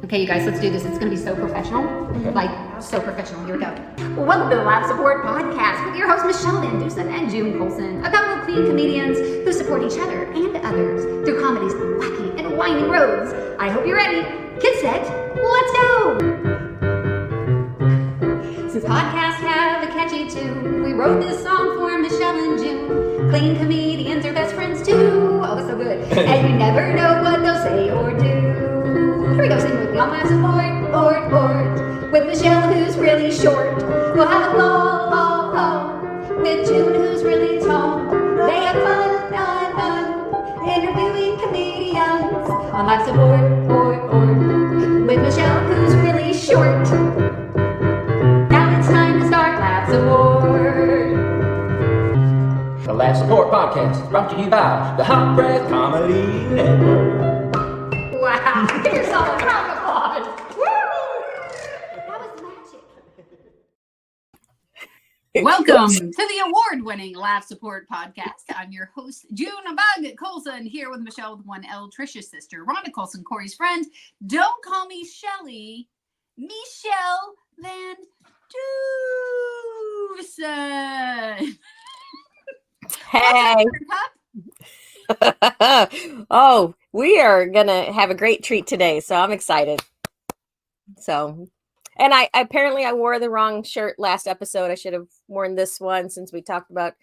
Okay, you guys, let's do this. It's going to be so professional. Like, so professional. Here we go. Welcome to the Live Support Podcast with your hosts, Michele VanDusen and June Colson, a couple of clean comedians who support each other and others through comedy's wacky and winding roads. I hope you're ready. Get set. Let's go. Since podcasts have a catchy tune, we wrote this song for Michele and June. Clean comedians are best friends too. Oh, it's so good. And you never know what they'll say or do. Here we go, sing with me on Live Support, with Michele, who's really short. We'll have a ball, with June, who's really tall. They have fun, interviewing comedians on Live Support, with Michele, who's really short. Now it's time to start Live Support. The Live Support Podcast is brought to you by the Hot Breath Comedy Network. Wow, give yourself a round of applause. Woo! That was magic. Welcome to the award-winning Live Support Podcast. I'm your host, June Bug Colson, here with Michele with one L, Trisha's sister, Rhonda Colson, Corey's friend. Don't call me Shelly, Michele VanDusen. Hey. Oh, we are gonna have a great treat today, so I'm excited. So, and I apparently wore the wrong shirt last episode. I should have worn this one since we talked about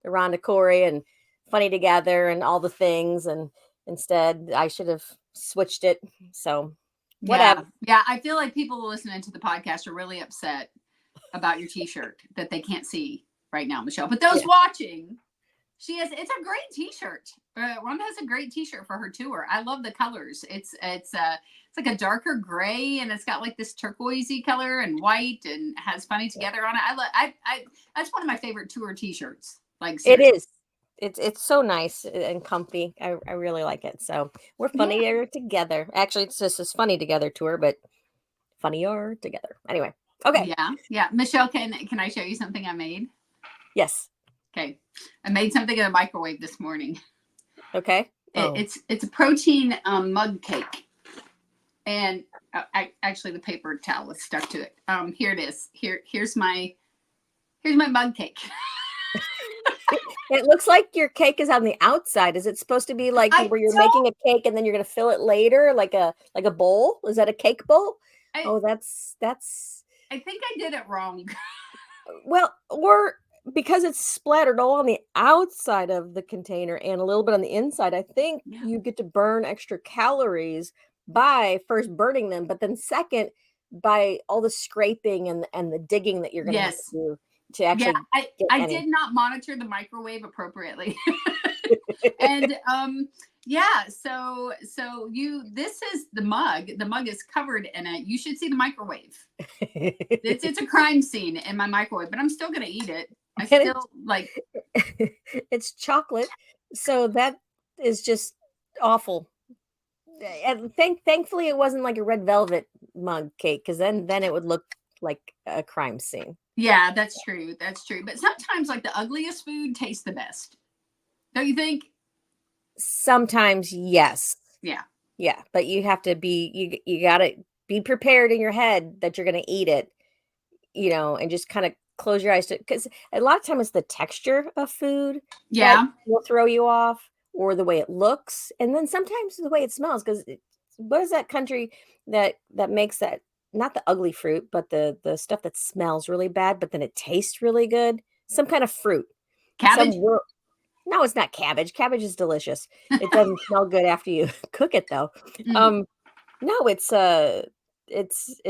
the Rhonda, Corey and Funny Together and all the things, and instead I should have switched it. So whatever. Yeah, I feel like people listening to the podcast are really upset about your t-shirt that they can't see right now, Michele. But those watching, it's a great t-shirt. Rhonda has a great t-shirt for her tour. I love the colors. It's like a darker gray, and it's got like this turquoisey color and white, and has Funny Together on it. I that's one of my favorite tour t-shirts. Like, seriously. It is. It's so nice and comfy. I really like it. So we're funnier together. Actually, it's just this Funny Together tour, but funnier together. Anyway, okay. Yeah. Michele, can I show you something I made? Yes. Okay, I made something in the microwave this morning. Okay. It's a protein mug cake, and actually the paper towel is stuck to it. Here it is. Here's my mug cake. It looks like your cake is on the outside. Is it supposed to be like where you're making a cake and then you're going to fill it later, like a bowl? Is that a cake bowl? That's. I think I did it wrong. Well, or because it's splattered all on the outside of the container and a little bit on the inside, I think you get to burn extra calories by first burning them, but then second by all the scraping and the digging that you're going to have to do to actually I did not monitor the microwave appropriately. And so this is the mug. The mug is covered in it. You should see the microwave. It's a crime scene in my microwave, but I'm still going to eat it. I still like it's chocolate, so that is just awful. And thankfully it wasn't like a red velvet mug cake, because then it would look like a crime scene. Yeah, that's true. But sometimes like the ugliest food tastes the best. Don't you think? Sometimes, yes. Yeah, but you have to be you got to be prepared in your head that you're going to eat it, and just kind of close your eyes to, because a lot of times it's the texture of food that will throw you off, or the way it looks, and then sometimes the way it smells. Because what is that country that makes that, not the ugly fruit, but the stuff that smells really bad but then it tastes really good? Some kind of fruit. Cabbage? No, it's not cabbage. Cabbage is delicious. It doesn't smell good after you cook it, though. No, it's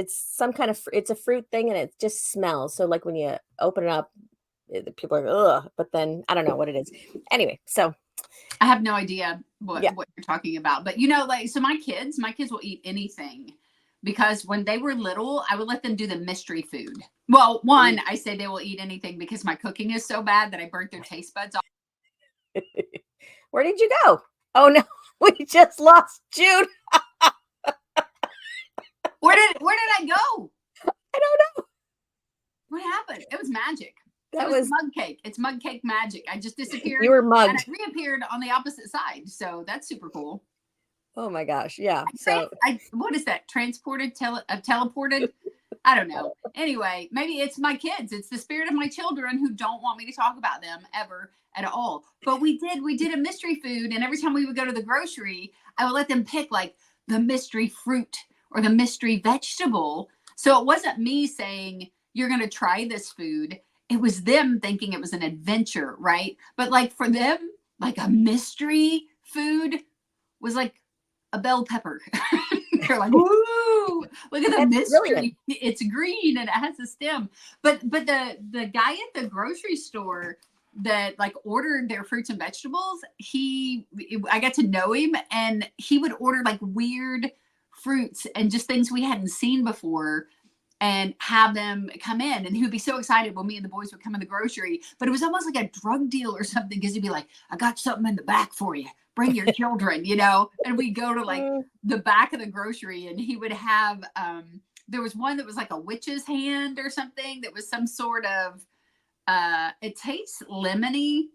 some kind of, it's a fruit thing, and it just smells. So like when you open it up, people are like, ugh, but then I don't know what it is. Anyway, so I have no idea what you're talking about, but so my kids will eat anything, because when they were little, I would let them do the mystery food. Well, one, I say they will eat anything because my cooking is so bad that I burnt their taste buds off. Where did you go? Oh no, we just lost June. Where did I go? I don't know. What happened? It was magic. That it was mug cake. It's mug cake magic. I just disappeared. You were mugged. And I reappeared on the opposite side. So that's super cool. Oh my gosh. Yeah. So what is that? Teleported? I don't know. Anyway, maybe it's my kids. It's the spirit of my children who don't want me to talk about them ever at all. But we did a mystery food. And every time we would go to the grocery, I would let them pick like the mystery fruit or the mystery vegetable. So it wasn't me saying, you're going to try this food. It was them thinking it was an adventure, right? But like for them, like a mystery food was like a bell pepper. They're like, woo, look at the mystery. Brilliant. It's green and it has a stem. But the guy at the grocery store that like ordered their fruits and vegetables, I got to know him, and he would order like weird fruits and just things we hadn't seen before and have them come in. And he would be so excited when me and the boys would come in the grocery, but it was almost like a drug deal or something, because he'd be like, I got something in the back for you. Bring your children, you know? And we'd go to like the back of the grocery, and he would have, there was one that was like a witch's hand or something that was some sort of, it tastes lemony,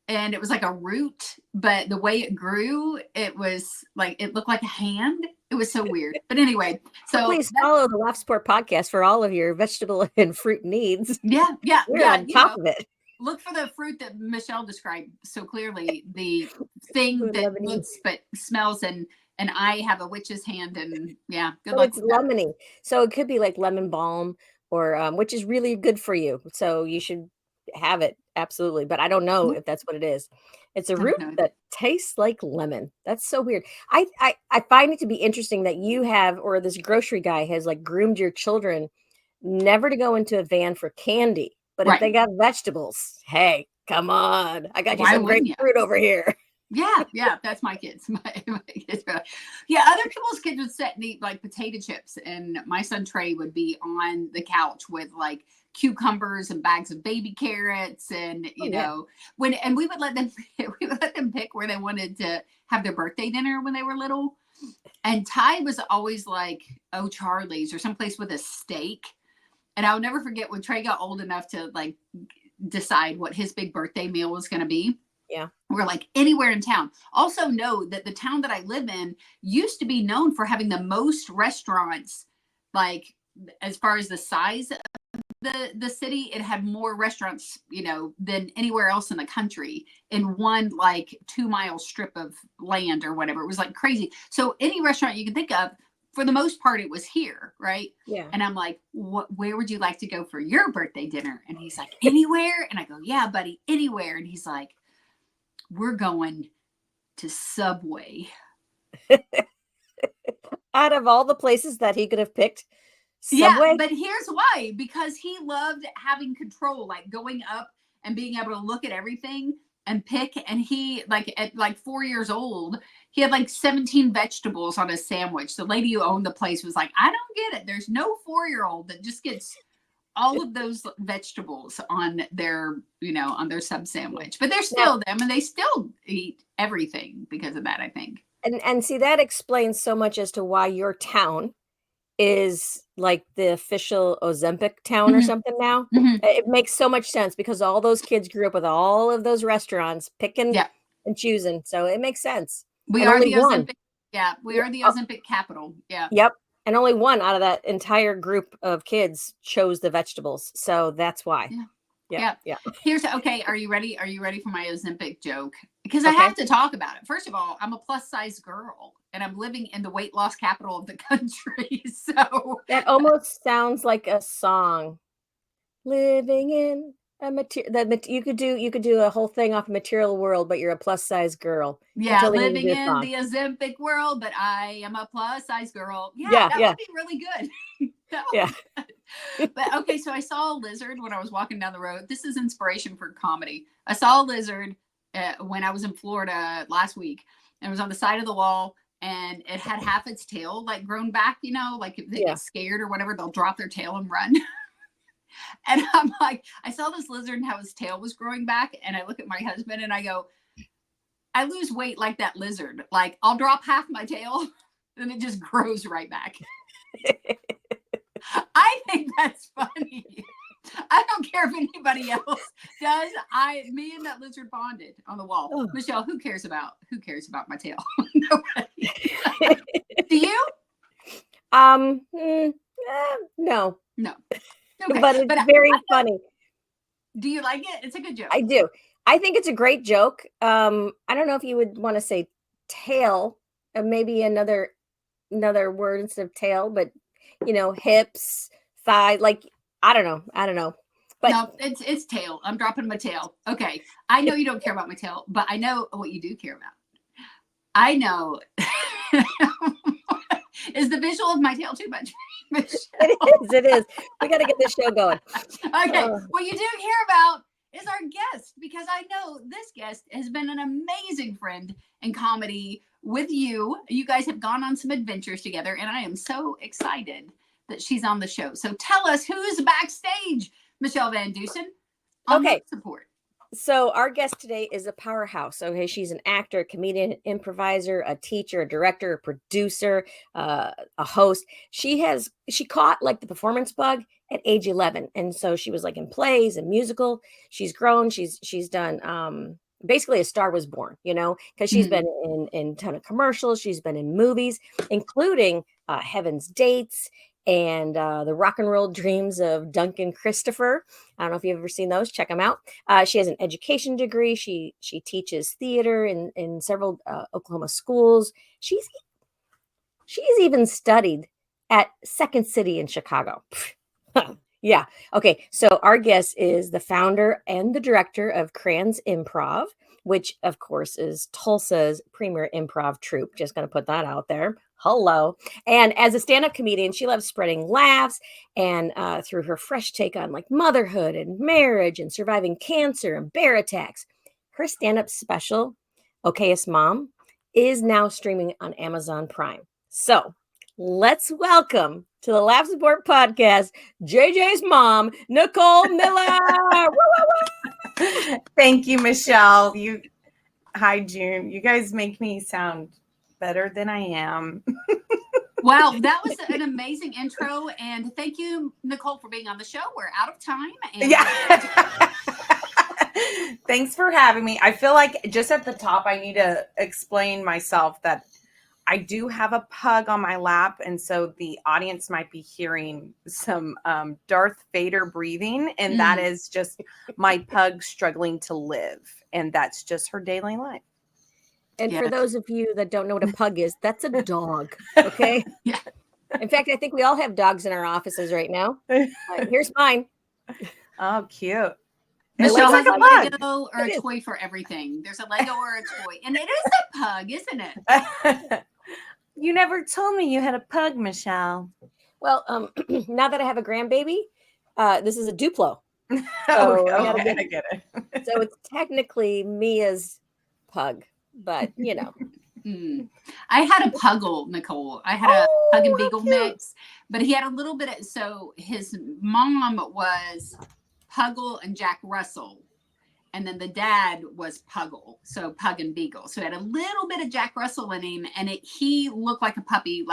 and it was like a root, but the way it grew, it was like, it looked like a hand. It was so weird. But anyway, so please follow the Laugh Sport podcast for all of your vegetable and fruit needs. Yeah. We're on top of it. Look for the fruit that Michele described so clearly, the thing that looks but smells, and I have a witch's hand, and yeah, good luck. It's lemony. So it could be like lemon balm, or which is really good for you. So you should have it. Absolutely. But I don't know if that's what it is. It's a root that tastes like lemon. That's so weird. I find it to be interesting that you have, or this grocery guy has like groomed your children never to go into a van for candy. But if they got vegetables, hey, come on. I got you some great fruit over here. Yeah, that's my kids. My kids. Yeah, other people's kids would sit and eat like potato chips, and my son Trey would be on the couch with like cucumbers and bags of baby carrots, and you know, we would let them pick where they wanted to have their birthday dinner when they were little. And Ty was always like, oh, Charlie's or someplace with a steak. And I'll never forget when Trey got old enough to like decide what his big birthday meal was going to be. Yeah. We're like, anywhere in town. Also know that the town that I live in used to be known for having the most restaurants, like as far as the size of the city, it had more restaurants, you know, than anywhere else in the country in one like 2-mile strip of land or whatever. It was like crazy. So any restaurant you can think of, for the most part, it was here, right? Yeah. And I'm like, where would you like to go for your birthday dinner? And he's like, anywhere. And I go, yeah, buddy, anywhere. And he's like, we're going to Subway. Out of all the places that he could have picked, Subway? Yeah, but here's why. Because he loved having control, like going up and being able to look at everything and pick. And he, like at like 4 years old, he had like 17 vegetables on a sandwich. The lady who owned the place was like, I don't get it. There's no 4-year-old that just gets all of those vegetables on their, you know, on their sub sandwich. But they're still them, and they still eat everything because of that, I think. And see, that explains so much as to why your town is like the official Ozempic town or something now. It makes so much sense because all those kids grew up with all of those restaurants picking and choosing. So it makes sense. We are the Ozempic. Yeah, we are the Ozempic capital. Yeah. Yep. And only one out of that entire group of kids chose the vegetables. So that's why. Yeah. Here's okay. Are you ready? Are you ready for my Ozempic joke? Because I have to talk about it. First of all, I'm a plus size girl, and I'm living in the weight loss capital of the country. So that almost sounds like a song. Living in a you could do a whole thing off Material World, but you're a plus size girl. Yeah, living in the Ozempic world, but I am a plus size girl. Yeah, that would be really good. But okay, so I saw a lizard when I was walking down the road. This is inspiration for comedy. I saw a lizard when I was in Florida last week, and it was on the side of the wall, and it had half its tail like grown back, you know, like if they get scared or whatever, they'll drop their tail and run. And I'm like, I saw this lizard and how his tail was growing back, and I look at my husband and I go, I lose weight like that lizard. Like I'll drop half my tail and it just grows right back. I think that's funny. I don't care if anybody else does. Me and that lizard bonded on the wall. Oh. Michele, who cares about my tail? Nobody. Do you? No. Okay. But it's very funny. Do you like it? It's a good joke. I do. I think it's a great joke. I don't know if you would want to say tail, maybe another word instead of tail, but hips, thigh, like I don't know. But no, it's tail. I'm dropping my tail. Okay. I know you don't care about my tail, but I know what you do care about. I know. Is the visual of my tail too much? It is. We got to get this show going. Okay. What you do care about is our guest, because I know this guest has been an amazing friend in comedy with you. You guys have gone on some adventures together, and I am so excited that she's on the show. So tell us who's backstage, Michele VanDusen, on okay. support. So our guest today is a powerhouse. Okay, she's an actor, a comedian, improviser, a teacher, a director, a producer, a host. She caught like the performance bug at age 11, and so she was like in plays and musical. She's grown. She's done basically A Star Was Born, because she's been in a ton of commercials. She's been in movies, including Heaven's Dates and The Rock and Roll Dreams of Duncan Christopher. I don't know if you've ever seen those. Check them out. She has an education degree. She teaches theater in several Oklahoma schools. She's even studied at Second City in Chicago. Yeah. Okay. So our guest is the founder and the director of Crayons Improv, which of course is Tulsa's premier improv troupe. Just going to put that out there. Hello. And as a stand-up comedian, she loves spreading laughs and through her fresh take on like motherhood and marriage and surviving cancer and bear attacks. Her stand-up special, Okayest Mom, is now streaming on Amazon Prime. So let's welcome to the Laugh Support Podcast, JJ's mom, Nicole Miller. Thank you, Michele. Hi, June. You guys make me sound better than I am. Wow, that was an amazing intro, and thank you, Nicole, for being on the show. We're out of time. And yeah. Thanks for having me. I feel like just at the top, I need to explain myself that I do have a pug on my lap, and so the audience might be hearing some Darth Vader breathing, and that is just my pug struggling to live, and that's just her daily life. And for those of you that don't know what a pug is, that's a dog, okay? Yeah. In fact, I think we all have dogs in our offices right now. Here's mine. Oh, cute. Michele has a Lego or a toy for everything. There's a Lego or a toy, and it is a pug, isn't it? You never told me you had a pug, Michele. Well, now that I have a grandbaby, this is a Duplo. So I get it. So it's technically Mia's pug, but I had a Puggle, Nicole. I had a Pug and Beagle mix, but he had a little bit so his mom was Puggle and Jack Russell. And then the dad was Puggle, so Pug and Beagle. So it had a little bit of Jack Russell in him, and he looked like a puppy,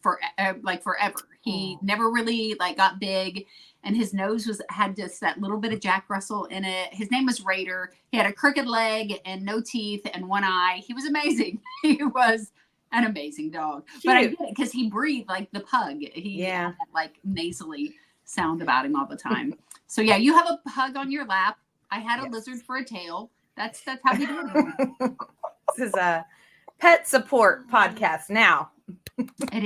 forever. He never really got big, and his nose had just that little bit of Jack Russell in it. His name was Raider. He had a crooked leg and no teeth and one eye. He was amazing. He was an amazing dog. Cute. But I get it because he breathed like the pug. He had that nasally sound about him all the time. So yeah, you have a pug on your lap. I had a lizard for a tail. That's how we do it. This is a pet support podcast now. It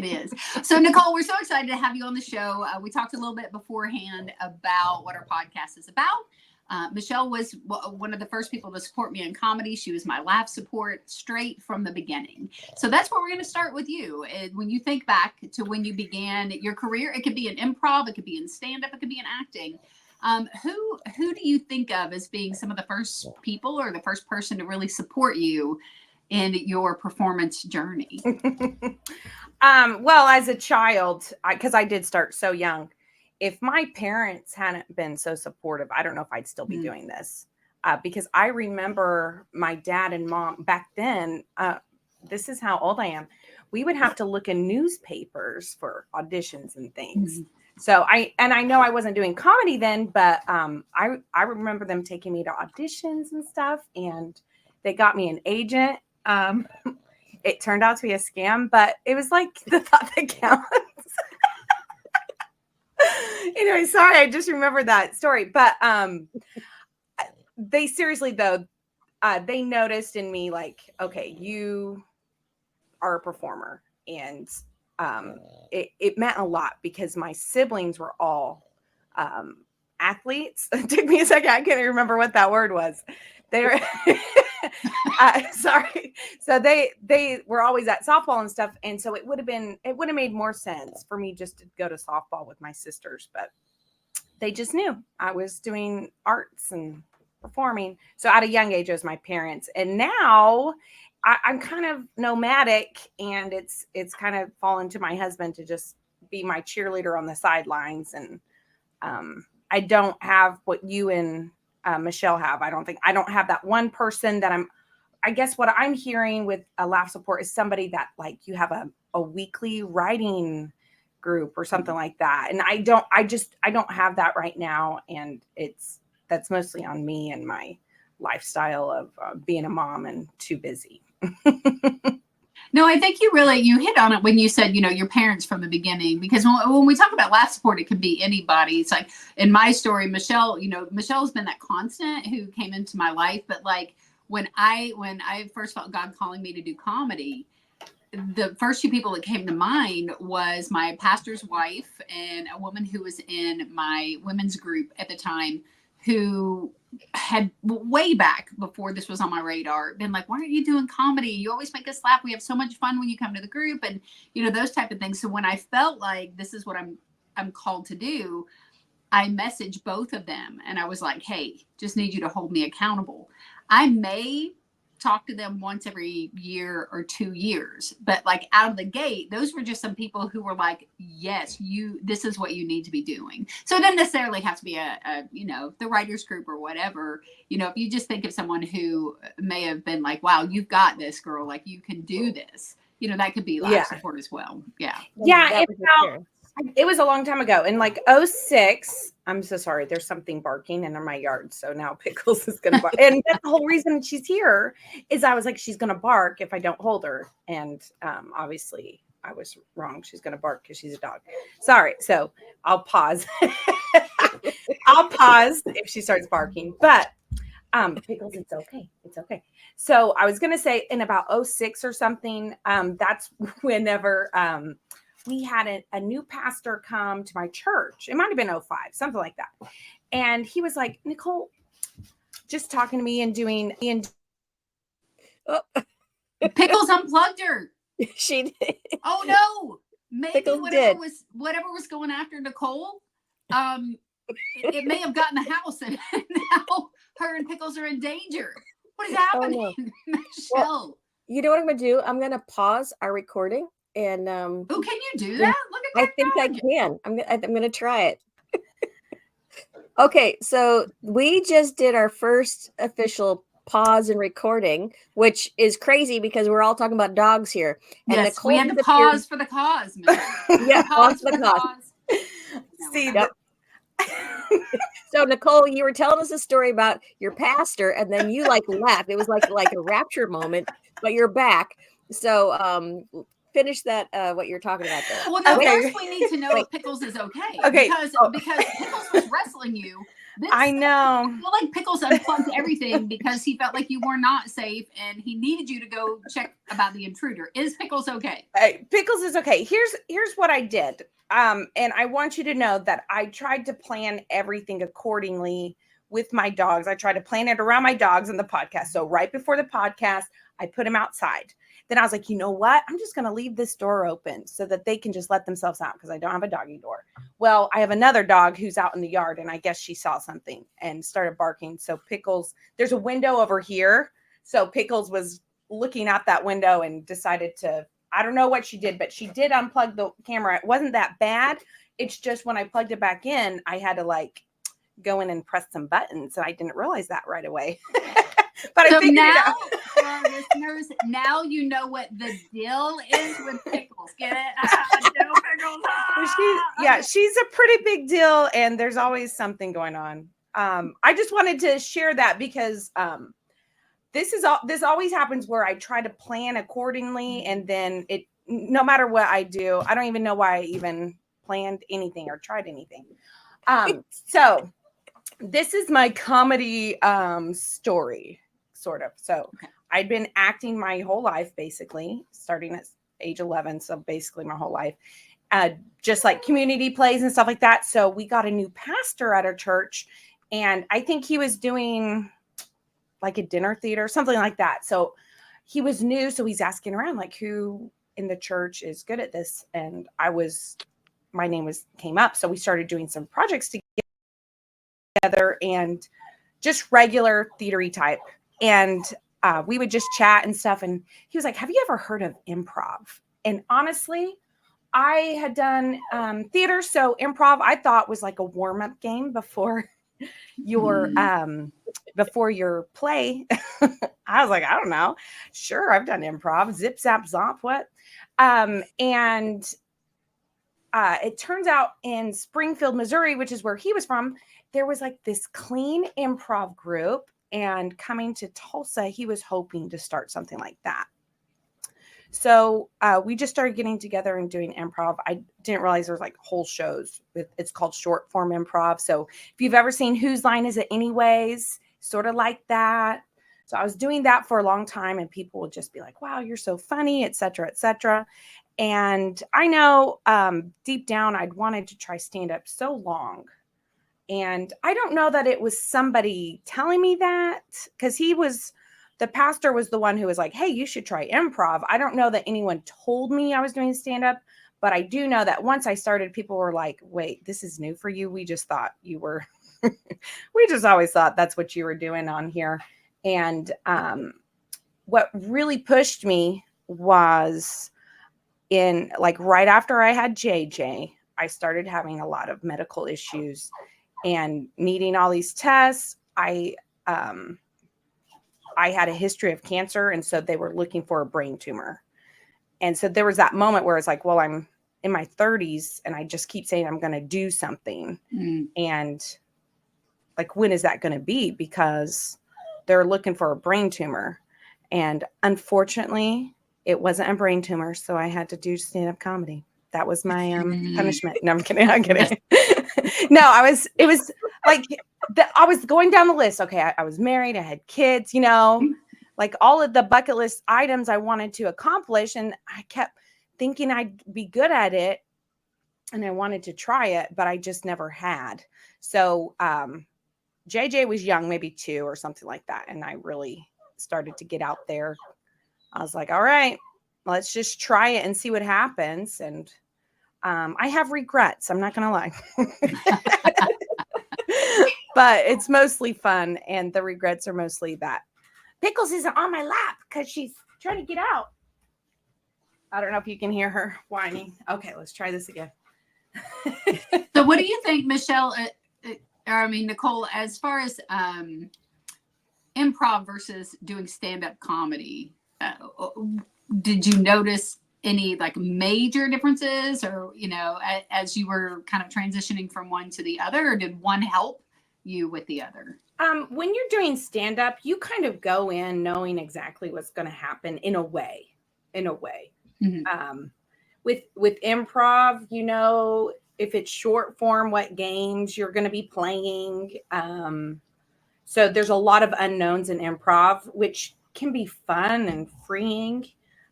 is. So Nicole, we're so excited to have you on the show. We talked a little bit beforehand about what our podcast is about. Michele was one of the first people to support me in comedy. She was my laugh support straight from the beginning. So that's where we're going to start with you. When you think back to when you began your career, it could be in improv, it could be in stand-up, it could be in acting. Who do you think of as being some of the first people or the first person to really support you in your performance journey? Well, as a child, because I did start so young, if my parents hadn't been so supportive, I don't know if I'd still be doing this. Because I remember my dad and mom back then, this is how old I am. We would have to look in newspapers for auditions and things. So I know I wasn't doing comedy then, but I remember them taking me to auditions and stuff, and they got me an agent. It turned out to be a scam, but it was like the thought that counts. Anyway, sorry, I just remembered that story. But they seriously though, they noticed in me like, okay, you are a performer, and it meant a lot because my siblings were all athletes. It took me a second. I can't remember what that word was. They were sorry. So they were always at softball and stuff. And so it would have made more sense for me just to go to softball with my sisters, but they just knew I was doing arts and performing. So at a young age, it was my parents. And now I'm kind of nomadic, and it's kind of fallen to my husband to just be my cheerleader on the sidelines. And I don't have what you and Michele have. I don't have that one person that I guess what I'm hearing with a laugh support is somebody that like you have a weekly writing group or something like that. And I don't have that right now. And that's mostly on me and my lifestyle of being a mom and too busy. No, I think you hit on it when you said, your parents from the beginning, because when we talk about laugh support, it can be anybody. It's like in my story, Michele, Michelle's been that constant who came into my life. But like when I first felt God calling me to do comedy, the first two people that came to mind was my pastor's wife and a woman who was in my women's group at the time, who had way back before this was on my radar been like, why aren't you doing comedy? You always make us laugh. We have so much fun when you come to the group, and those type of things. So when I felt like this is what I'm called to do, I messaged both of them and I was like, hey, just need you to hold me accountable. I may talk to them once every year or 2 years, but like out of the gate, those were just some people who were like, yes, this is what you need to be doing. So it doesn't necessarily have to be the writers group or whatever. If you just think of someone who may have been like, wow, you've got this, girl, like you can do this, that could be life support as well. Yeah. Yeah. It was a long time ago. In like 2006, I'm so sorry. There's something barking in my yard. So now Pickles is going to bark. And that's the whole reason she's here is I was like, she's going to bark if I don't hold her. And obviously I was wrong. She's going to bark because she's a dog. Sorry. So I'll pause. I'll pause if she starts barking. But Pickles, it's okay. It's okay. So I was going to say in about 2006 or something, that's whenever we had a new pastor come to my church. It might have been 2005, something like that. And he was like, Nicole, just talking to me and doing. Pickles unplugged her. She did. Oh no. Maybe Pickles whatever was going after Nicole, it may have gotten the house, and now her and Pickles are in danger. What is happening? Oh, no. Michele? Well, you know what I'm going to do? I'm going to pause our recording. And can you do that? Look at that. I think I can. I'm going to try it. Okay, so we just did our first official pause and recording, which is crazy because we're all talking about dogs here. And yes, we had to pause for the cause. Yeah, pause for the cause. See, so Nicole, you were telling us a story about your pastor, and then you like left. It was like a rapture moment, but you're back. So finish that what you're talking about there. Well, now first we need to know if Pickles is okay. Okay. Because Pickles was wrestling you. I know. I feel like Pickles unplugged everything because he felt like you were not safe and he needed you to go check about the intruder. Is Pickles okay? Pickles is okay. Here's what I did. And I want you to know that I tried to plan everything accordingly with my dogs. I tried to plan it around my dogs and the podcast. So right before the podcast, I put them outside. Then I was like, you know what? I'm just going to leave this door open so that they can just let themselves out because I don't have a doggy door. Well, I have another dog who's out in the yard, and I guess she saw something and started barking. So Pickles, there's a window over here. So Pickles was looking out that window and decided to, I don't know what she did, but she did unplug the camera. It wasn't that bad. It's just when I plugged it back in, I had to like go in and press some buttons, and I didn't realize that right away. But so I figured now, it out. For our listeners, now you know what the deal is with Pickles. Get it? Dill Pickles. Yeah, she's a pretty big deal, and there's always something going on. I just wanted to share that because this always happens where I try to plan accordingly, and then no matter what I do, I don't even know why I even planned anything or tried anything. So this is my comedy story, sort of. So I'd been acting my whole life, basically, starting at age 11. So basically my whole life, just like community plays and stuff like that. So we got a new pastor at our church, and I think he was doing like a dinner theater, something like that. So he was new. So he's asking around, like, who in the church is good at this? And my name came up. So we started doing some projects together and just regular theatery type. And we would just chat and stuff. And he was like, have you ever heard of improv? And honestly, I had done theater. So improv, I thought, was like a warm-up game before your play. I was like, I don't know. Sure, I've done improv. Zip, zap, zop. What? And it turns out in Springfield, Missouri, which is where he was from, there was like this clean improv group. And coming to Tulsa, he was hoping to start something like that. So we just started getting together and doing improv. I didn't realize there was like whole shows. It's called short form improv. So if you've ever seen Whose Line Is It Anyways, sort of like that. So I was doing that for a long time, and people would just be like, wow, you're so funny, et cetera, et cetera. And I know deep down I'd wanted to try stand-up so long. And I don't know that it was somebody telling me that, because the pastor was the one who was like, hey, you should try improv. I don't know that anyone told me I was doing stand-up, but I do know that once I started, people were like, wait, this is new for you. We just thought you were, we just always thought that's what you were doing on here. And what really pushed me was right after I had JJ, I started having a lot of medical issues and needing all these tests. I had a history of cancer, and so they were looking for a brain tumor. And so there was that moment where it's like, well, I'm in my 30s and I just keep saying I'm going to do something. And like, when is that going to be? Because they're looking for a brain tumor. And unfortunately, it wasn't a brain tumor. So I had to do stand-up comedy. That was my punishment. No, I'm kidding. No, it was like, I was going down the list. Okay, I was married. I had kids, like all of the bucket list items I wanted to accomplish. And I kept thinking I'd be good at it. And I wanted to try it, but I just never had. So JJ was young, maybe 2 or something like that. And I really started to get out there. I was like, all right, let's just try it and see what happens. And I have regrets. I'm not going to lie. But it's mostly fun. And the regrets are mostly that Pickles isn't on my lap because she's trying to get out. I don't know if you can hear her whining. Okay, let's try this again. So what do you think, Michele, Nicole, as far as improv versus doing stand-up comedy, did you notice any like major differences, or, as you were kind of transitioning from one to the other, or did one help you with the other? When you're doing stand-up, you kind of go in knowing exactly what's going to happen in a way. Mm-hmm. With improv, if it's short form, what games you're going to be playing. So there's a lot of unknowns in improv, which can be fun and freeing.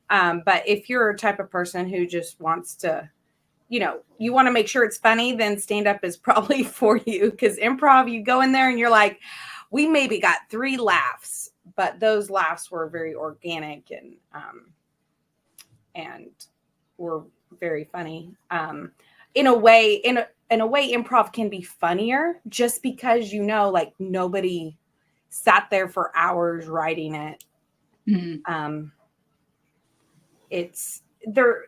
But if you're a type of person who just wants to, you want to make sure it's funny, then stand-up is probably for you. Because improv, you go in there and you're like, we maybe got 3 laughs, but those laughs were very organic and were very funny. In a way, improv can be funnier just because, like, nobody sat there for hours writing it. Mm-hmm. They're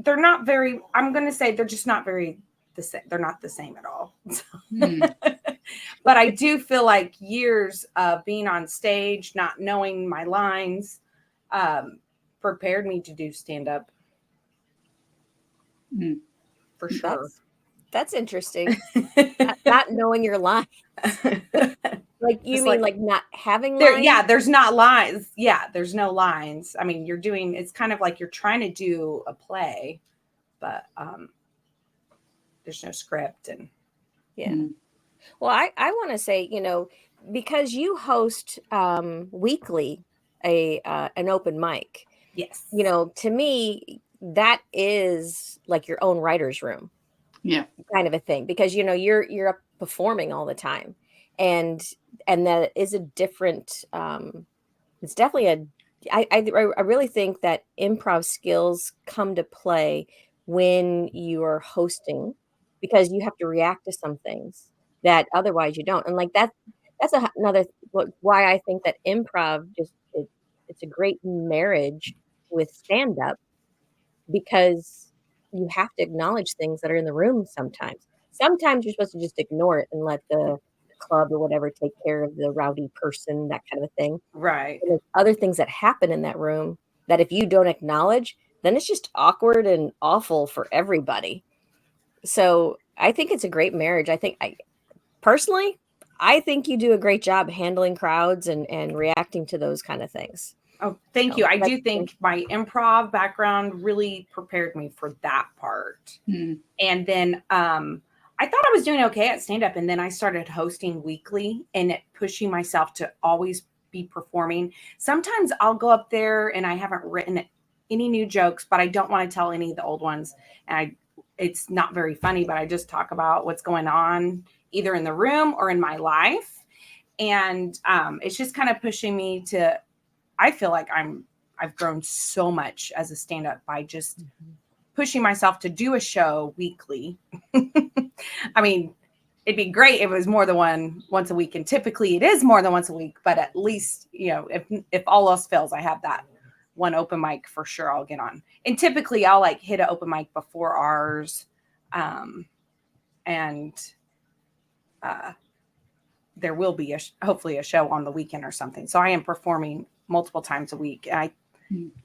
not very, I'm going to say they're just not very the same. They're not the same at all. But I do feel like years of being on stage, not knowing my lines, prepared me to do stand up. for sure. That's interesting. Not knowing your lines. Like you Just mean like not having there, lines? yeah, there's not lines. Yeah, there's no lines. I mean, it's kind of like you're trying to do a play, but there's no script. And yeah. Well, I want to say, because you host weekly an open mic. yes, To me, that is like your own writer's room. Yeah. Kind of a thing, because you're up performing all the time, and that is a different it's definitely I really think that improv skills come to play when you are hosting, because you have to react to some things that otherwise you don't. And like that's another why I think that improv it's a great marriage with stand up, because you have to acknowledge things that are in the room sometimes. Sometimes you're supposed to just ignore it and let the club or whatever take care of the rowdy person, that kind of a thing. right. And there's other things that happen in that room that if you don't acknowledge, then it's just awkward and awful for everybody. So I think it's a great marriage. Personally, I think you do a great job handling crowds and reacting to those kind of things. Oh, thank you. I do think my improv background really prepared me for that part. And then I thought I was doing okay at stand-up, and then I started hosting weekly and pushing myself to always be performing. Sometimes I'll go up there and I haven't written any new jokes, but I don't want to tell any of the old ones. And it's not very funny, but I just talk about what's going on either in the room or in my life. And it's just kind of pushing me to, I feel like I've grown so much as a stand-up by just pushing myself to do a show weekly. I mean, it'd be great if it was more than once a week. And typically it is more than once a week, but at least, if all else fails, I have that one open mic for sure I'll get on. And typically I'll like hit an open mic before ours. There will be hopefully a show on the weekend or something. So I am performing multiple times a week.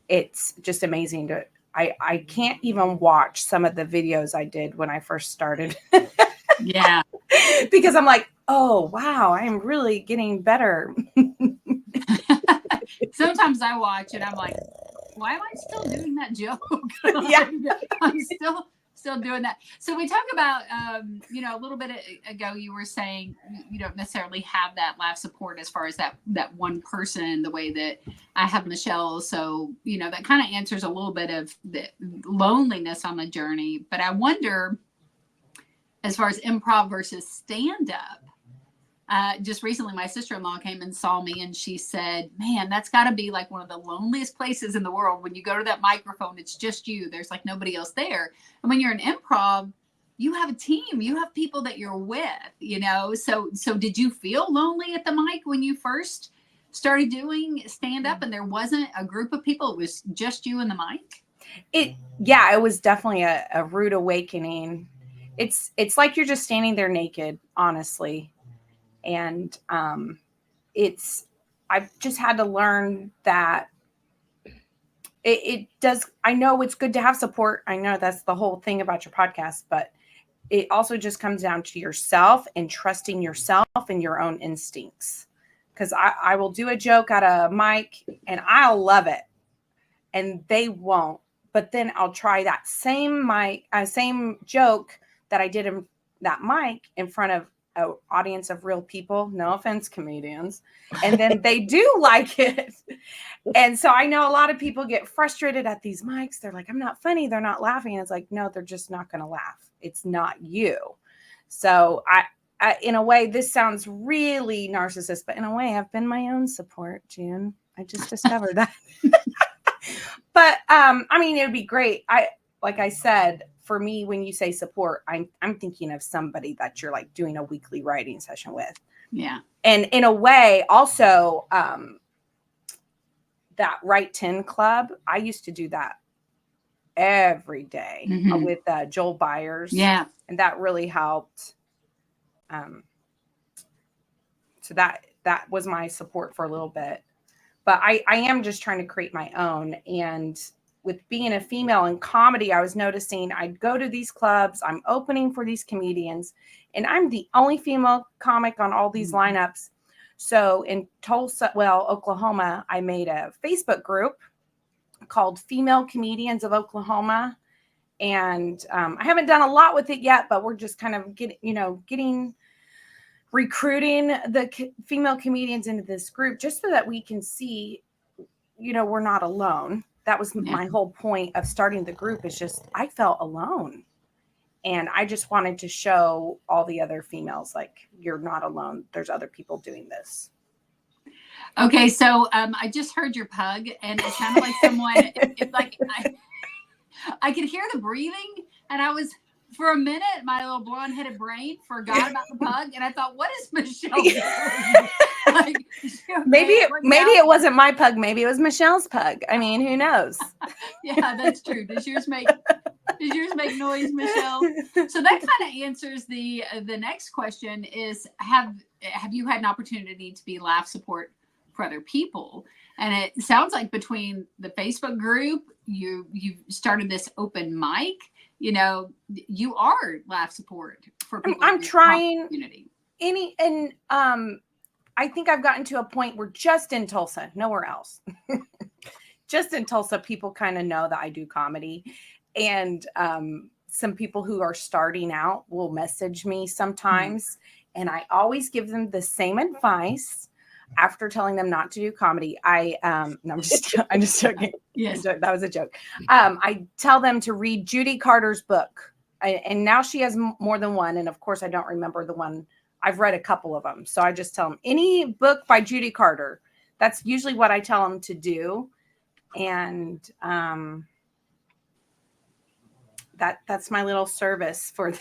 It's just amazing I can't even watch some of the videos I did when I first started. Yeah. Because I'm like, oh, wow, I'm really getting better. Sometimes I watch and I'm like, why am I still doing that joke? Yeah. I'm still doing that. So we talk about, a little bit ago, you were saying you don't necessarily have that laugh support as far as that one person, the way that I have Michele. So, that kind of answers a little bit of the loneliness on the journey. But I wonder, as far as improv versus stand-up, just recently my sister-in-law came and saw me and she said, man, that's got to be like one of the loneliest places in the world. When you go to that microphone, it's just you. There's like nobody else there. And when you're in improv, you have a team, you have people that you're with, So did you feel lonely at the mic when you first started doing stand-up and there wasn't a group of people? It was just you and the mic? It was definitely a rude awakening. It's like you're just standing there naked, honestly. And I've just had to learn that it does. I know it's good to have support. I know that's the whole thing about your podcast, but it also just comes down to yourself and trusting yourself and your own instincts. Because I will do a joke at a mic and I'll love it and they won't. But then I'll try that same joke that I did in that mic in front of an audience of real people. No offense, comedians. And then they do like it. And so I know a lot of people get frustrated at these mics. They're like, I'm not funny. They're not laughing. And it's like, no, they're just not going to laugh. It's not you. So I, in a way, this sounds really narcissist, but in a way, I've been my own support, June. I just discovered that. But it would be great. Like I said, for me, when you say support, I'm thinking of somebody that you're like doing a weekly writing session with. Yeah. And in a way, also, that Write 10 Club, I used to do that every day with Joel Byers. Yeah. And that really helped. So that was my support for a little bit. But I am just trying to create my own. And with being a female in comedy, I was noticing I'd go to these clubs, I'm opening for these comedians, and I'm the only female comic on all these lineups. So in Tulsa, Oklahoma, I made a Facebook group called Female Comedians of Oklahoma. And I haven't done a lot with it yet, but we're just kind of recruiting the female comedians into this group just so that we can see, we're not alone. That was my whole point of starting the group, is just I felt alone. And I just wanted to show all the other females, like, you're not alone. There's other people doing this. Okay, so I just heard your pug, and it sounded like someone. It's like I could hear the breathing, and I was, for a minute, my little blonde-headed brain forgot about the pug, and I thought, "What is Michele doing?" Like, maybe it wasn't my pug. Maybe it was Michelle's pug. I mean, who knows? Yeah, that's true. Does yours make noise, Michele? So that kind of answers the next question: is have you had an opportunity to be laugh support for other people? And it sounds like between the Facebook group, you started this open mic. You are laugh support for people. I'm trying community. I think I've gotten to a point where just in Tulsa, nowhere else, just in Tulsa, people kind of know that I do comedy. And some people who are starting out will message me sometimes, and I always give them the same advice after telling them not to do comedy. I'm just joking. Yes, that was a joke. I tell them to read Judy Carter's book, and now she has more than one. And of course, I don't remember the one. I've read a couple of them, so I just tell them any book by Judy Carter. That's usually what I tell them to do, and that's my little service for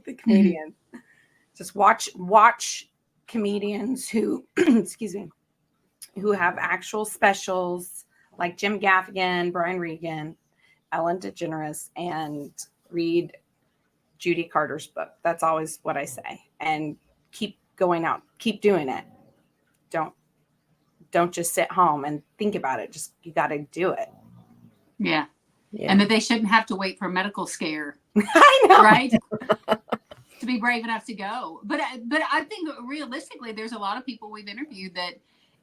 the comedians. Just watch comedians who excuse me, who have actual specials, like Jim Gaffigan, Brian Regan, Ellen DeGeneres, and read Judy Carter's book. That's always what I say. And keep going out, keep doing it. Don't just sit home and think about it. Just, you got to do it. Yeah. And that they shouldn't have to wait for a medical scare. I know. Right? To be brave enough to go. But I think realistically, there's a lot of people we've interviewed that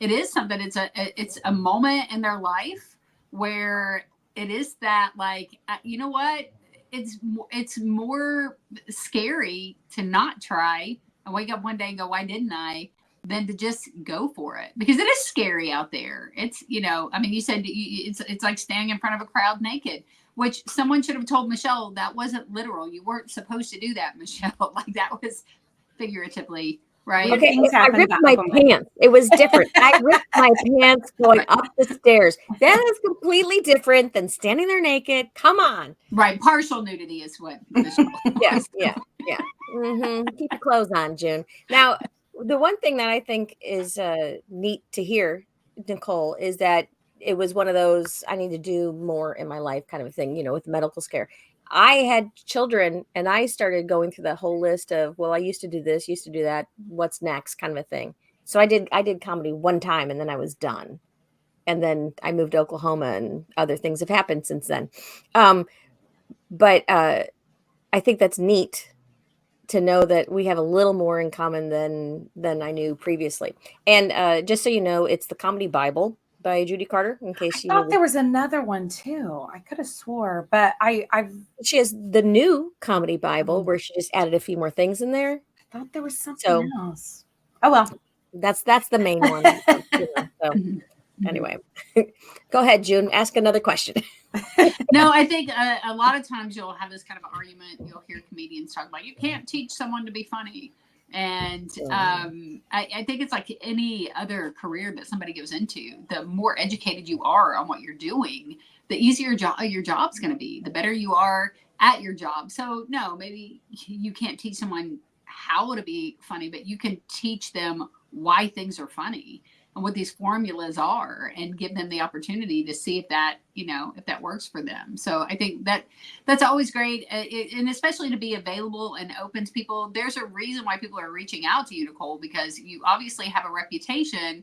it is something, it's a moment in their life where it is that, like, you know what? It's more scary to not try and wake up one day and go, why didn't I? Than to just go for it, because it is scary out there. It's, I mean, you said it's like standing in front of a crowd naked, which someone should have told Michele that wasn't literal. You weren't supposed to do that, Michele. Like, that was figuratively, right? Okay, I ripped my pants. It was different. I ripped my pants going up the stairs. That is completely different than standing there naked. Come on. Right. Partial nudity is what Michele. Yeah. Mm-hmm. Keep your clothes on, June. Now, the one thing that I think is neat to hear, Nicole, is that it was one of those I need to do more in my life kind of a thing, with medical scare. I had children and I started going through the whole list of, well, I used to do this, used to do that. What's next kind of a thing. So I did comedy one time and then I was done. And then I moved to Oklahoma and other things have happened since then. But I think that's neat to know that we have a little more in common than I knew previously. And just so you know, it's the Comedy Bible by Judy Carter. In case you thought there was another one too. I could have swore, but she has the new Comedy Bible where she just added a few more things in there. I thought there was something else. Oh well, that's the main one. So anyway, go ahead, June. Ask another question. No, I think a lot of times you'll have this kind of argument. You'll hear comedians talk about, you can't teach someone to be funny. And I think it's like any other career that somebody goes into, the more educated you are on what you're doing, the easier your job's going to be, the better you are at your job. So no, maybe you can't teach someone how to be funny, but you can teach them why things are funny and what these formulas are, and give them the opportunity to see if that works for them. So I think that's always great. And especially to be available and open to people. There's a reason why people are reaching out to you, Nicole, because you obviously have a reputation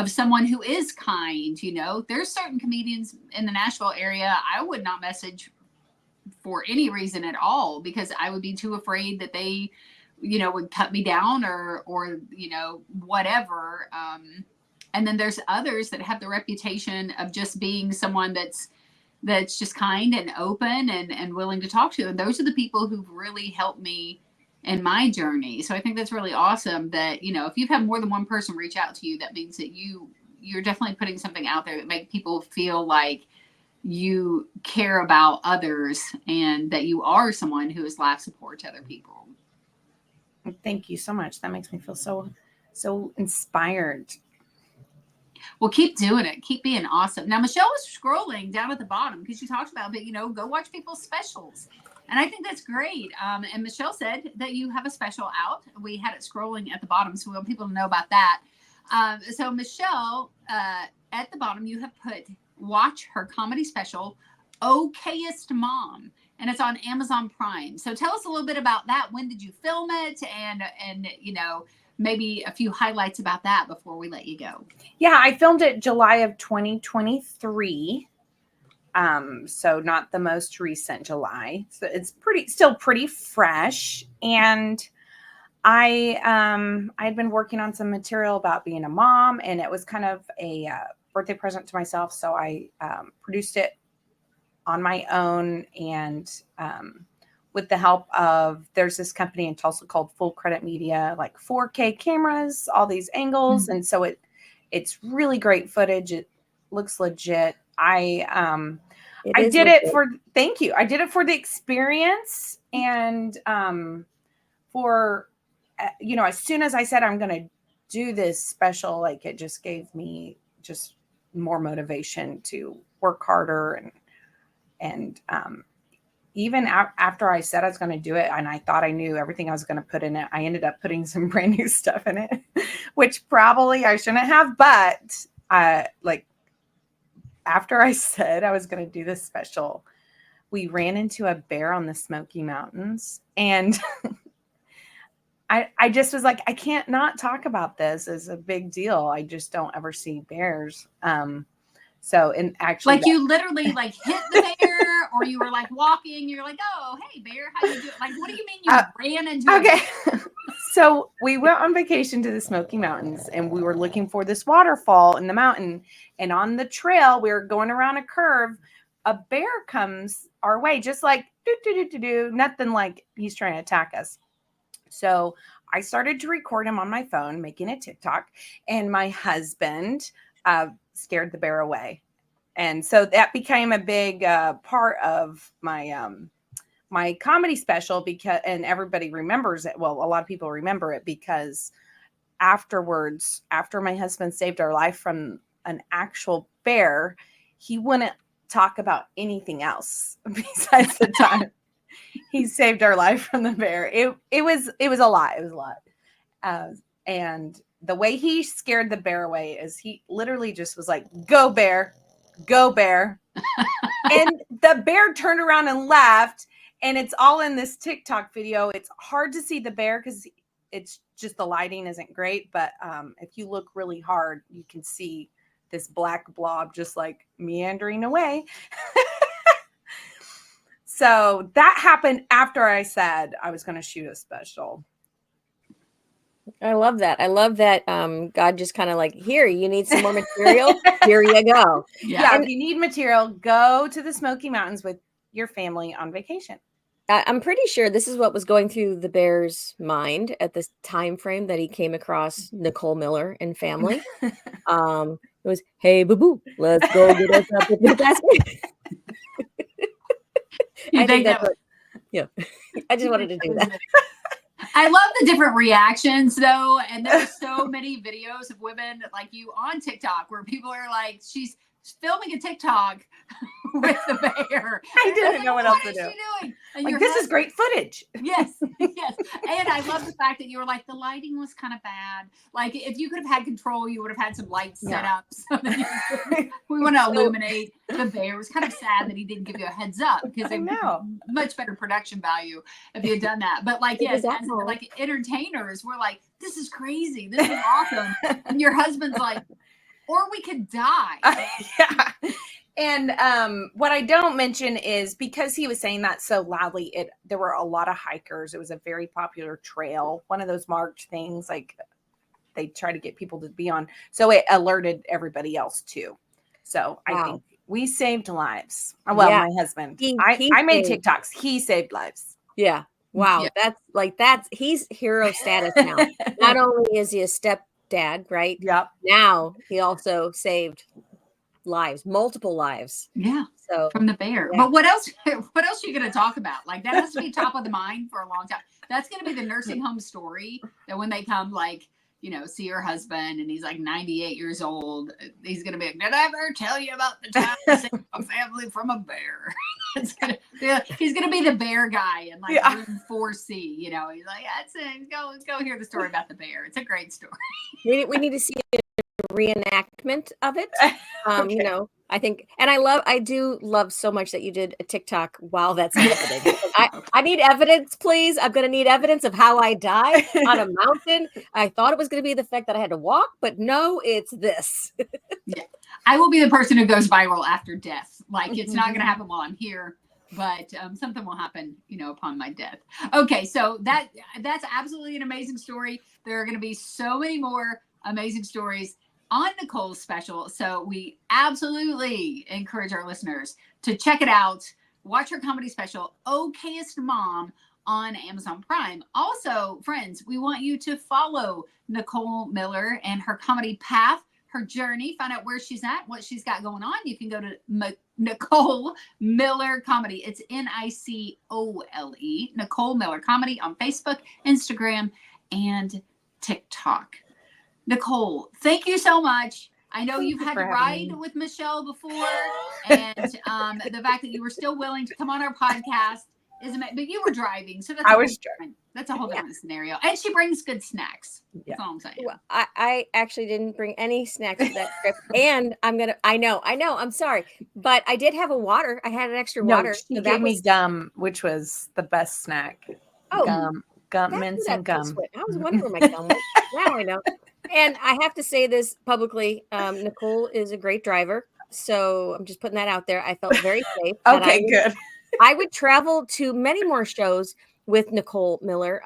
someone who is kind. You know, there's certain comedians in the Nashville area I would not message for any reason at all, because I would be too afraid that they, you know, would cut me down or, you know, whatever. And then there's others that have the reputation of just being someone that's just kind and open and willing to talk to. And those are the people who've really helped me in my journey. So I think that's really awesome that, you know, if you've had more than one person reach out to you, that means that you're definitely putting something out there that make people feel like you care about others and that you are someone who is life support to other people. Thank you so much. That makes me feel so inspired. Well, keep doing it. Keep being awesome. Now, Michele was scrolling down at the bottom because she talked about, but, you know, go watch people's specials. And I think that's great. And Michele said that you have a special out. We had it scrolling at the bottom, so we want people to know about that. So Michele, at the bottom, you have put, watch her comedy special, Okayest Mom. And it's on Amazon Prime. So tell us a little bit about that. When did you film it? And you know, maybe a few highlights about that before we let you go. Yeah, I filmed it July of 2023. So not the most recent July. So it's still pretty fresh. And I'd been working on some material about being a mom, and it was kind of a birthday present to myself. So I produced it on my own, and with the help of, there's this company in Tulsa called Full Credit Media, like 4K cameras, all these angles. Mm-hmm. And so it's really great footage. It looks legit. I did it for, thank you. I did it for the experience. And for, you know, as soon as I said, I'm going to do this special, like it just gave me just more motivation to work harder. And even after I said I was going to do it, and I thought I knew everything I was going to put in it, I ended up putting some brand new stuff in it, which probably I shouldn't have. But like after I said I was going to do this special, we ran into a bear on the Smoky Mountains, and I just was like, I can't not talk about this. It's a big deal. I just don't ever see bears. So, and actually, like you literally like hit the bear, or you were like walking, you're like, oh, hey bear, how you doing? Like, what do you mean you ran into a bear? So we went on vacation to the Smoky Mountains, and we were looking for this waterfall in the mountain. And on the trail, we were going around a curve. A bear comes our way, just like nothing like he's trying to attack us. So I started to record him on my phone, making a TikTok, and my husband scared the bear away. And so that became a big part of my my comedy special, because, and everybody remembers it. Well, a lot of people remember it because afterwards, after my husband saved our life from an actual bear, he wouldn't talk about anything else besides the time he saved our life from the bear. It was a lot. It was a lot. And the way he scared the bear away is he literally just was like, go bear, go bear. And the bear turned around and left. And it's all in this TikTok video. It's hard to see the bear because it's just, the lighting isn't great. But if you look really hard, you can see this black blob just like meandering away. So that happened after I said I was going to shoot a special. I love that. I love that God just kind of like, here, you need some more material. Here you go. Yeah. And if you need material, go to the Smoky Mountains with your family on vacation. I'm pretty sure this is what was going through the bear's mind at this time frame that he came across Nicole Miller and family. It was, hey, boo-boo, let's go get us a picnic basket. I think that's what, yeah. I just wanted to do that. I love the different reactions though. And there's so many videos of women like you on TikTok where people are like, she's filming a TikTok with the bear. I didn't know what else to do. What is she doing? And like, this is great footage. Yes, yes. And I love the fact that you were like, the lighting was kind of bad. Like, if you could have had control, you would have had some lights set up. So that we want to illuminate the bear. It was kind of sad that he didn't give you a heads up, because it much better production value if he had done that. But like, yes, as, like entertainers, we're like, this is crazy. This is awesome. And your husband's like, Or we could die. Yeah. And what I don't mention is because he was saying that so loudly, there were a lot of hikers. It was a very popular trail, one of those marked things like they try to get people to be on. So it alerted everybody else too. So I think we saved lives. Well, my husband, I made TikToks. He saved lives. Yeah. Wow. Yeah. He's hero status now. Not only is he a stepdad, right? Yep. Now he also saved lives, multiple lives. Yeah. So from the bear. Yeah. But what else are you going to talk about? Like that has to be top of the mind for a long time. That's going to be the nursing home story that when they come, like, you know, see her husband and he's like 98 years old. He's going to be like, did I ever tell you about the time I saved a family from a bear? He's going to be the bear guy in like room 4C. You know, he's like, that's it. Go hear the story about the bear. It's a great story. We need to see a reenactment of it. Okay. You know, I think, and I do love so much that you did a TikTok while that's happening. I need evidence, please. I'm going to need evidence of how I died on a mountain. I thought it was going to be the fact that I had to walk, but no, it's this. Yeah. I will be the person who goes viral after death. Like it's not going to happen while I'm here, but something will happen, you know, upon my death. Okay. So that's absolutely an amazing story. There are going to be so many more amazing stories on Nicole's special. So we absolutely encourage our listeners to check it out. Watch her comedy special, Okayest Mom, on Amazon Prime. Also, friends, we want you to follow Nicole Miller and her comedy path, her journey, find out where she's at, what she's got going on. You can go to Nicole Miller Comedy. It's Nicole, Nicole Miller Comedy on Facebook, Instagram, and TikTok. Nicole, thank you so much. I know you've had to ride with Michele before, and the fact that you were still willing to come on our podcast is amazing. But you were driving, so that's a whole different scenario. And she brings good snacks. Yeah. That's all I'm saying. Well, I actually didn't bring any snacks to that trip, and I know, I'm sorry, but I did have a water. I had an extra water. She gave me gum, which was the best snack. Oh, gum, mints, and gum. I was wondering where my gum was. Now I know. And I have to say this publicly. Nicole is a great driver. So I'm just putting that out there. I felt very safe. Okay, good. I would travel to many more shows with Nicole Miller.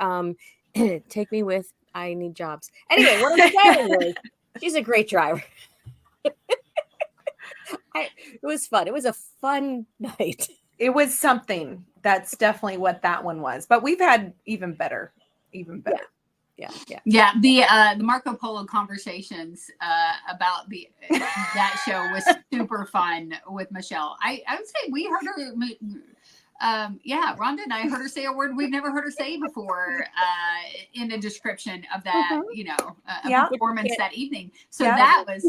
Take me with. I need jobs. Anyway, what I'm saying is she's a great driver. It was fun. It was a fun night. It was something. That's definitely what that one was. But we've had even better. Yeah. The Marco Polo conversations about that show was super fun with Michele. I would say we heard her. Rhonda and I heard her say a word we've never heard her say before in a description of that, performance that evening. So that was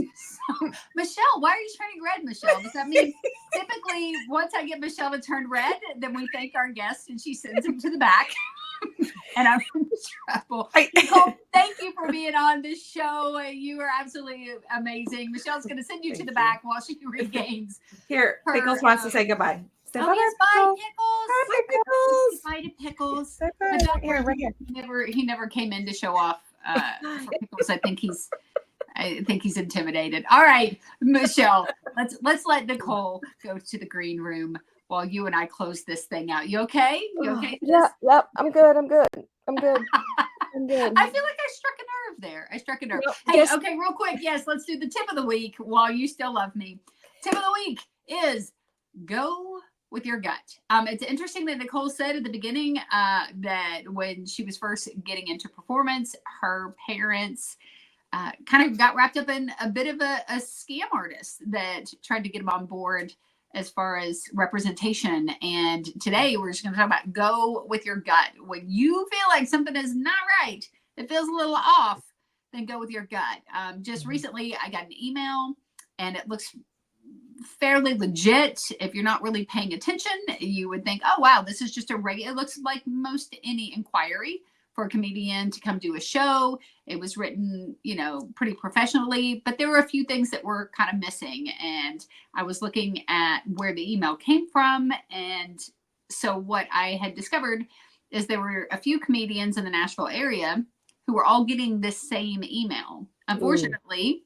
Michele. Why are you turning red, Michele? Does that mean typically once I get Michele to turn red, then we thank our guest and she sends him to the back? And I'm in trouble. Nicole, thank you for being on this show. You are absolutely amazing. Michele's going to send you to the back while she regains. Here, Pickles wants to say goodbye. Yes, bye, Pickles. Bye to Pickles. Here, right here. He never came in to show off for Pickles. I think he's intimidated. All right, Michele, let's let Nicole go to the green room while you and I close this thing out. You okay? You okay? Yep. I'm good. I'm good. I feel like I struck a nerve there. Hey, okay, real quick. Yes, let's do the tip of the week while you still love me. Tip of the week is go with your gut. It's interesting that Nicole said at the beginning that when she was first getting into performance, her parents kind of got wrapped up in a bit of a scam artist that tried to get them on board as far as representation. And today we're just going to talk about go with your gut. When you feel like something is not right, it feels a little off, then go with your gut. Just recently I got an email and it looks fairly legit. If you're not really paying attention, you would think, oh, wow, this is just a regular, it looks like most any inquiry for a comedian to come do a show. It was written, pretty professionally, but there were a few things that were kind of missing. And I was looking at where the email came from. And so what I had discovered is there were a few comedians in the Nashville area who were all getting this same email. Unfortunately,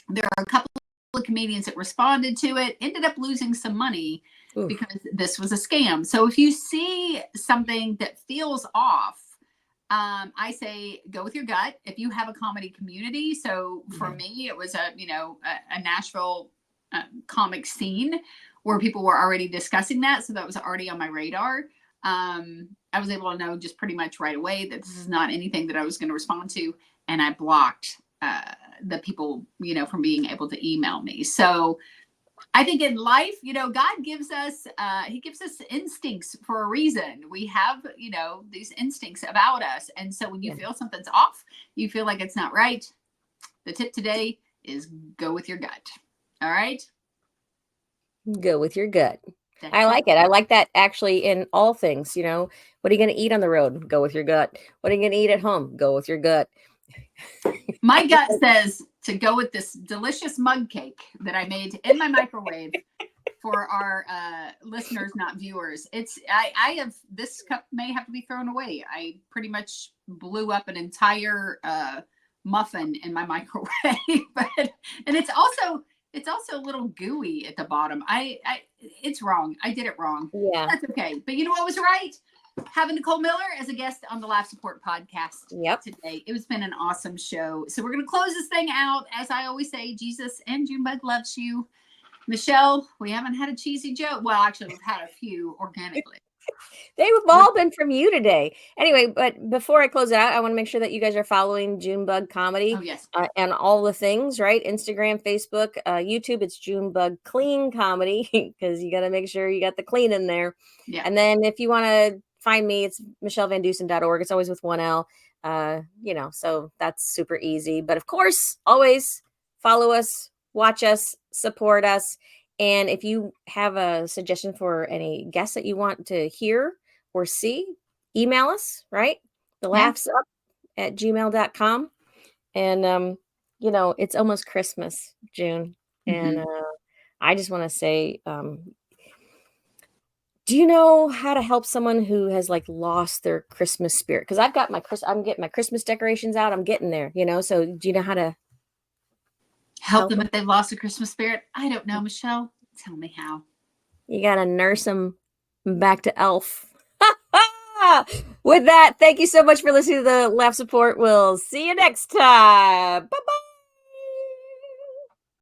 There are a couple of comedians that responded to it, ended up losing some money because this was a scam. So if you see something that feels off, I say go with your gut. If you have a comedy community, so for me, it was a Nashville comic scene where people were already discussing that, so that was already on my radar. I was able to know just pretty much right away that this is not anything that I was going to respond to, and I blocked the people, from being able to email me. So I think in life, God gives us, he gives us instincts for a reason. We have, these instincts about us. And so when you feel something's off, you feel like it's not right. The tip today is go with your gut. All right. Go with your gut. I like it. I like that actually in all things, what are you going to eat on the road? Go with your gut. What are you going to eat at home? Go with your gut. My gut says to go with this delicious mug cake that I made in my microwave for our listeners, not viewers. I have, this cup may have to be thrown away. I pretty much blew up an entire muffin in my microwave, and it's also a little gooey at the bottom. It's wrong. I did it wrong. Yeah. That's okay. But you know what was right? Having Nicole Miller as a guest on the Laugh Support podcast today. It's been an awesome show. So we're going to close this thing out. As I always say, Jesus and June Bug loves you. Michelle, we haven't had a cheesy joke. Well, actually, we've had a few organically. They've all been from you today. Anyway, but before I close it out, I want to make sure that you guys are following June Bug Comedy. Oh, yes. And all the things, right? Instagram, Facebook, YouTube, it's June Bug Clean Comedy, because you got to make sure you got the clean in there. Yeah. And then if you want to find me, it's MichelleVanDusen.org. It's always with one L, so that's super easy. But of course, always follow us, watch us, support us. And if you have a suggestion for any guests that you want to hear or see, email us, right? thelaughsup@gmail.com. And, it's almost Christmas, June. And I just want to say, do you know how to help someone who has lost their Christmas spirit? Because I'm getting my Christmas decorations out. I'm getting there, so do you know how to help them if they've lost the Christmas spirit? I don't know, Michelle. Tell me how. You got to nurse them back to elf. With that, thank you so much for listening to the Laugh Support. We'll see you next time. Bye-bye.